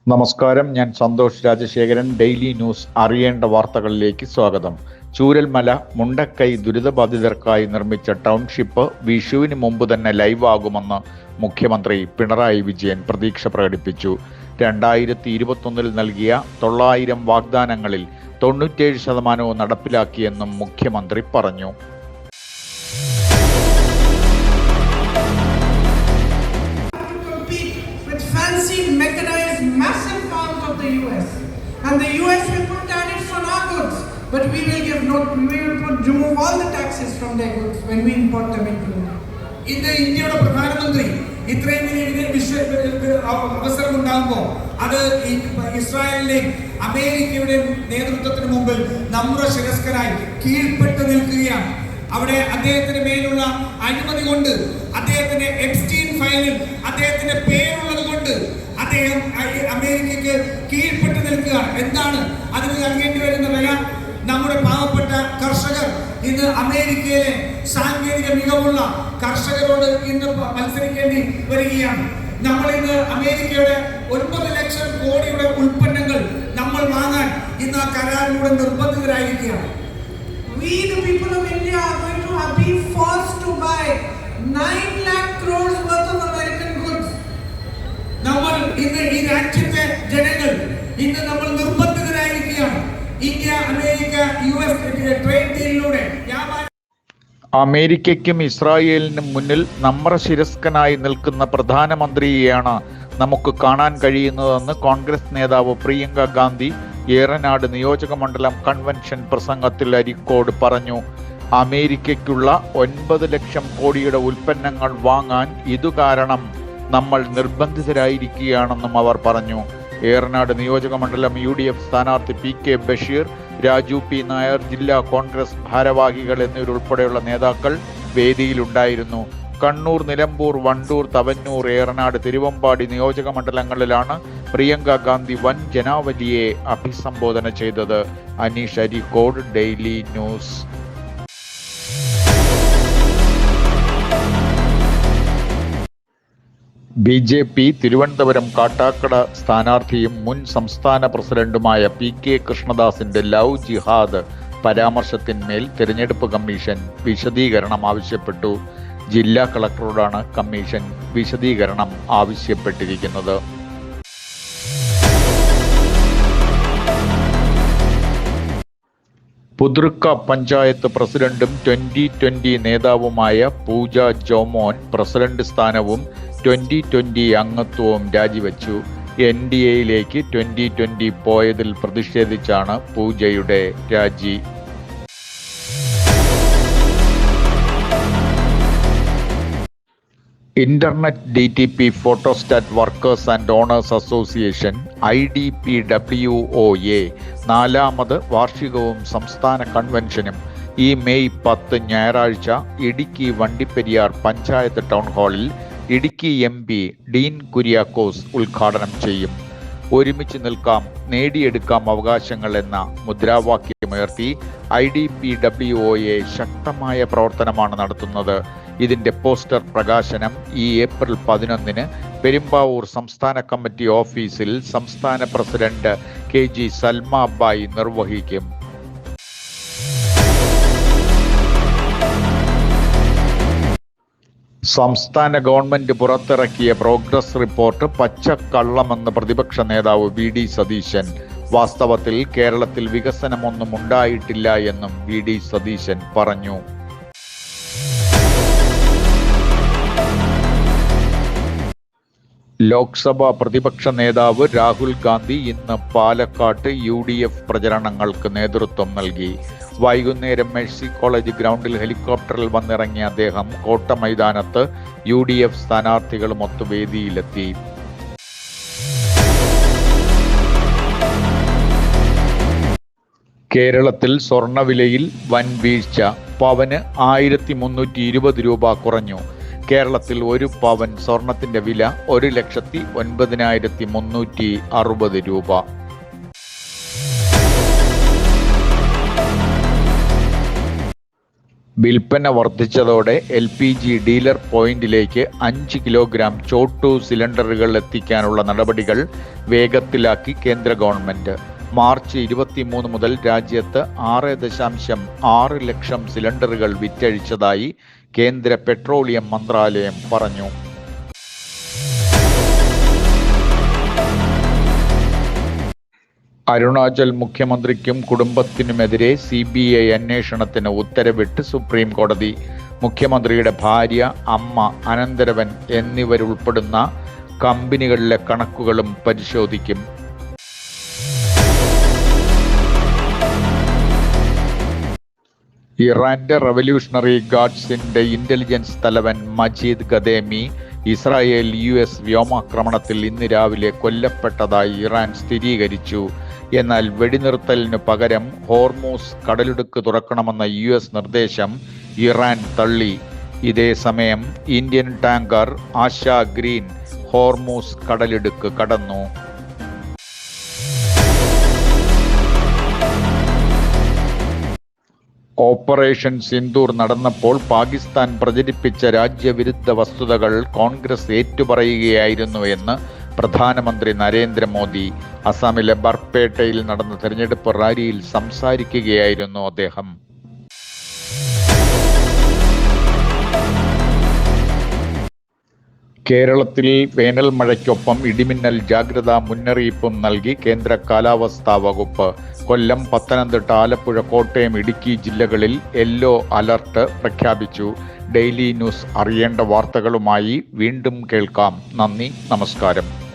നമസ്കാരം, ഞാൻ Santhosh Rajasekharan. Daily news അറിയേണ്ട വാർത്തകളിലേക്ക് സ്വാഗതം. ചൂരൽമല മുണ്ടക്കൈ ദുരിതബാധിതർക്കായി നിർമ്മിച്ച ടൗൺഷിപ്പ് വിഷുവിന് മുമ്പ് തന്നെ ലൈവ് ആകുമെന്ന് മുഖ്യമന്ത്രി പിണറായി വിജയൻ പ്രതീക്ഷ പ്രകടിപ്പിച്ചു. 2021 നൽകിയ 900 വാഗ്ദാനങ്ങളിൽ 97% നടപ്പിലാക്കിയെന്നും മുഖ്യമന്ത്രി പറഞ്ഞു. Massive farms of the US, and the US will put tariffs on our goods, but we will remove all the taxes from their goods when we import them into India. ഇന്ന് ഇന്ത്യയുടെ പ്രധാനമന്ത്രി ഇത്രയും വലിയ അവസരം ഉണ്ടാകുമ്പോൾ അത് ഇസ്രായേലിന്റെയും അമേരിക്കയുടെയും നേതൃത്വത്തിന് മുമ്പിൽ നമ്മുടെ ശിരസ്കരായി കീഴ്പ്പെട്ട് നിൽക്കുകയാണ്. അവിടെ അദ്ദേഹത്തിന് മേലുള്ള അഴിമതി കൊണ്ട്, അദ്ദേഹത്തിന്റെ എപ്സ്റ്റീൻ ഫയലിൽ അദ്ദേഹത്തിന്റെ പേരുള്ളത് കൊണ്ട് അദ്ദേഹം അമേരിക്കയ്ക്ക് കീഴ്പ്പെട്ട് നിൽക്കുകയാണ്. എന്താണ് അതിന് നൽകേണ്ടി വരുന്ന വില? നമ്മുടെ പാവപ്പെട്ട കർഷകർ ഇന്ന് അമേരിക്കയിലെ സാങ്കേതിക മികവുള്ള കർഷകരോട് ഇന്ന് മത്സരിക്കേണ്ടി വരികയാണ്. നമ്മൾ ഇന്ന് അമേരിക്കയുടെ 9 ലക്ഷം കോടിയുടെ ഉൽപ്പന്നങ്ങൾ നമ്മൾ വാങ്ങാൻ ഇന്ന് ആ കരാറിലൂടെ നിർബന്ധിതരായിരിക്കുകയാണ്. We the people of India are going to be forced to buy 9 lakh crores worth of American goods. നമ്മൾ ഇന്ന് ഈ രാജ്യത്തെ ജനങ്ങൾ ഇന്ന് നമ്മൾ നിർബന്ധിതരായിരിക്കുകയാണ്. ഇന്ത്യ അമേരിക്ക US ട്രേഡ് ഡീലിലൂടെ അമേരിക്കയ്ക്കും ഇസ്രായേലിനും മുന്നിൽ നമ്രശിരസ്കനായി നിൽക്കുന്ന പ്രധാനമന്ത്രിയെയാണ് നമുക്ക് കാണാൻ കഴിയുന്നതെന്ന് കോൺഗ്രസ് നേതാവ് പ്രിയങ്ക ഗാന്ധി ഏറനാട് നിയോജക മണ്ഡലം കൺവെൻഷൻ പ്രസംഗത്തിൽ അരീക്കോട് പറഞ്ഞു. അമേരിക്കയ്ക്കുള്ള 9 ലക്ഷം കോടിയുടെ ഉൽപ്പന്നങ്ങൾ വാങ്ങാൻ ഇതുകാരണം നമ്മൾ നിർബന്ധിതരായിരിക്കുകയാണെന്നും അവർ പറഞ്ഞു. ഏറനാട് നിയോജക മണ്ഡലം UDF സ്ഥാനാർത്ഥി PK ബഷീർ, രാജു P നായർ, ജില്ലാ കോൺഗ്രസ് ഭാരവാഹികൾ എന്നിവരുൾപ്പെടെയുള്ള നേതാക്കൾ വേദിയിലുണ്ടായിരുന്നു. കണ്ണൂർ, നിലമ്പൂർ, വണ്ടൂർ, തവന്നൂർ, ഏറനാട്, തിരുവമ്പാടി നിയോജക മണ്ഡലങ്ങളിലാണ് പ്രിയങ്ക ഗാന്ധി വൻ ജനാവലിയെ അഭിസംബോധന ചെയ്തത്. Aneesh Areekode, daily news. BJP Thiruvananthapuram Kattakada സ്ഥാനാർത്ഥിയും മുൻ സംസ്ഥാന പ്രസിഡന്റുമായ PK കൃഷ്ണദാസിന്റെ ലവ് ജിഹാദ് പരാമർശത്തിന്മേൽ തിരഞ്ഞെടുപ്പ് കമ്മീഷൻ വിശദീകരണം ആവശ്യപ്പെട്ടു. ജില്ലാ കളക്ടറോടാണ് കമ്മീഷൻ വിശദീകരണം ആവശ്യപ്പെട്ടിരിക്കുന്നത്. പുതൃക്ക പഞ്ചായത്ത് പ്രസിഡന്റും 2020 നേതാവുമായ പൂജ ജോമോൻ പ്രസിഡന്റ് സ്ഥാനവും 2020 അംഗത്വവും രാജിവെച്ചു. NDAയിലേക്ക് 2020 പോയതിൽ പ്രതിഷേധിച്ചാണ് പൂജയുടെ രാജി. Internet DTP photostat workers and owners association IDPWOA 4ാമത് വാർഷികവും സംസ്ഥാന കൺവെൻഷനും ഈ മെയ് 10 ഞായറാഴ്ച ഇടുക്കി വണ്ടിപ്പെരിയാർ പഞ്ചായത്ത് ടൗൺ ഹാളിൽ ഇടുക്കി MP ഡീൻ കുര്യാക്കോസ് ഉദ്ഘാടനം ചെയ്യും. ഒരുമിച്ച് നിൽക്കാം, നേടിയെടുക്കാം അവകാശങ്ങൾ എന്ന മുദ്രാവാക്യമുയർത്തി IDPWOA ശക്തമായ പ്രവർത്തനമാണ് നടത്തുന്നത്. ഇതിന്റെ പോസ്റ്റർ പ്രകാശനം ഈ ഏപ്രിൽ 11 പെരുമ്പാവൂർ സംസ്ഥാന കമ്മിറ്റി ഓഫീസിൽ സംസ്ഥാന പ്രസിഡന്റ് KG സൽമ അബ്ബായി നിർവഹിക്കും. സംസ്ഥാന ഗവൺമെന്റ് പുറത്തിറക്കിയ പ്രോഗ്രസ് റിപ്പോർട്ട് പച്ചക്കള്ളമെന്ന് പ്രതിപക്ഷ നേതാവ് VD സതീശൻ. വാസ്തവത്തിൽ കേരളത്തിൽ വികസനമൊന്നും ഉണ്ടായിട്ടില്ല എന്നും VD സതീശൻ പറഞ്ഞു. ലോക്സഭാ പ്രതിപക്ഷ നേതാവ് രാഹുൽ ഗാന്ധി ഇന്ന് പാലക്കാട്ട് UDF പ്രചരണങ്ങൾക്ക് നേതൃത്വം നൽകി. വൈകുന്നേരം മേഴ്സി കോളേജ് ഗ്രൗണ്ടിൽ ഹെലികോപ്റ്ററിൽ വന്നിറങ്ങിയ അദ്ദേഹം കോട്ട മൈതാനത്ത് UDF സ്ഥാനാർത്ഥികളുമൊത്ത് വേദിയിലെത്തി. കേരളത്തിൽ സ്വർണ്ണവിലയിൽ വൻ വീഴ്ച. പവന് 1320 രൂപ കുറഞ്ഞു. കേരളത്തിൽ ഒരു പവൻ സ്വർണത്തിന്റെ വില 1,09,360 രൂപ. വിൽപ്പന വർദ്ധിച്ചതോടെ LPG ഡീലർ പോയിന്റിലേക്ക് 5 കിലോഗ്രാം ചോട്ടു സിലിണ്ടറുകൾ എത്തിക്കാനുള്ള നടപടികൾ വേഗത്തിലാക്കി കേന്ദ്ര ഗവൺമെന്റ്. മാർച്ച് 23 മുതൽ രാജ്യത്ത് 6.6 ലക്ഷം സിലിണ്ടറുകൾ വിറ്റഴിച്ചതായി കേന്ദ്ര പെട്രോളിയം മന്ത്രാലയം പറഞ്ഞു. അരുണാചൽ മുഖ്യമന്ത്രിക്കും കുടുംബത്തിനുമെതിരെ CBI അന്വേഷണത്തിന് ഉത്തരവിട്ട് സുപ്രീം കോടതി. മുഖ്യമന്ത്രിയുടെ ഭാര്യ, അമ്മ, അനന്തരവൻ എന്നിവരുൾപ്പെടുന്ന കമ്പനികളിലെ കണക്കുകളും പരിശോധിക്കും. ഇറാന്റെ റവല്യൂഷണറി ഗാർഡ്സിന്റെ ഇന്റലിജൻസ് തലവൻ മജീദ് ഖദേമി ഇസ്രായേൽ US വ്യോമാക്രമണത്തിൽ ഇന്ന് രാവിലെ കൊല്ലപ്പെട്ടതായി ഇറാൻ സ്ഥിരീകരിച്ചു. എന്നാൽ വെടിനിർത്തലിനു പകരം ഹോർമൂസ് കടലിടുക്ക് തുറക്കണമെന്ന US നിർദ്ദേശം ഇറാൻ തള്ളി. ഇതേസമയം ഇന്ത്യൻ ടാങ്കർ ആശ ഗ്രീൻ ഹോർമൂസ് കടലിടുക്ക് കടന്നു. ഓപ്പറേഷൻ സിന്ദൂർ നടന്നപ്പോൾ പാകിസ്ഥാൻ പ്രചരിപ്പിച്ച രാജ്യവിരുദ്ധ വസ്തുതകൾ കോൺഗ്രസ് ഏറ്റുപറയുകയായിരുന്നു എന്ന് പ്രധാനമന്ത്രി നരേന്ദ്രമോദി. അസമിലെ ബർപേട്ടയിൽ നടന്ന തെരഞ്ഞെടുപ്പ് റാലിയിൽ സംസാരിക്കുകയായിരുന്നു അദ്ദേഹം. കേരളത്തിൽ വേനൽ മഴയ്ക്കൊപ്പം ഇടിമിന്നൽ ജാഗ്രതാ മുന്നറിയിപ്പും നൽകി കേന്ദ്ര കാലാവസ്ഥാ വകുപ്പ്. കൊല്ലം, പത്തനംതിട്ട, ആലപ്പുഴ, കോട്ടയം, ഇടുക്കി ജില്ലകളിൽ യെല്ലോ അലർട്ട് പ്രഖ്യാപിച്ചു. ഡെയിലി ന്യൂസ് അറിയേണ്ട വാർത്തകളുമായി വീണ്ടും കേൾക്കാം. നന്ദി, നമസ്കാരം.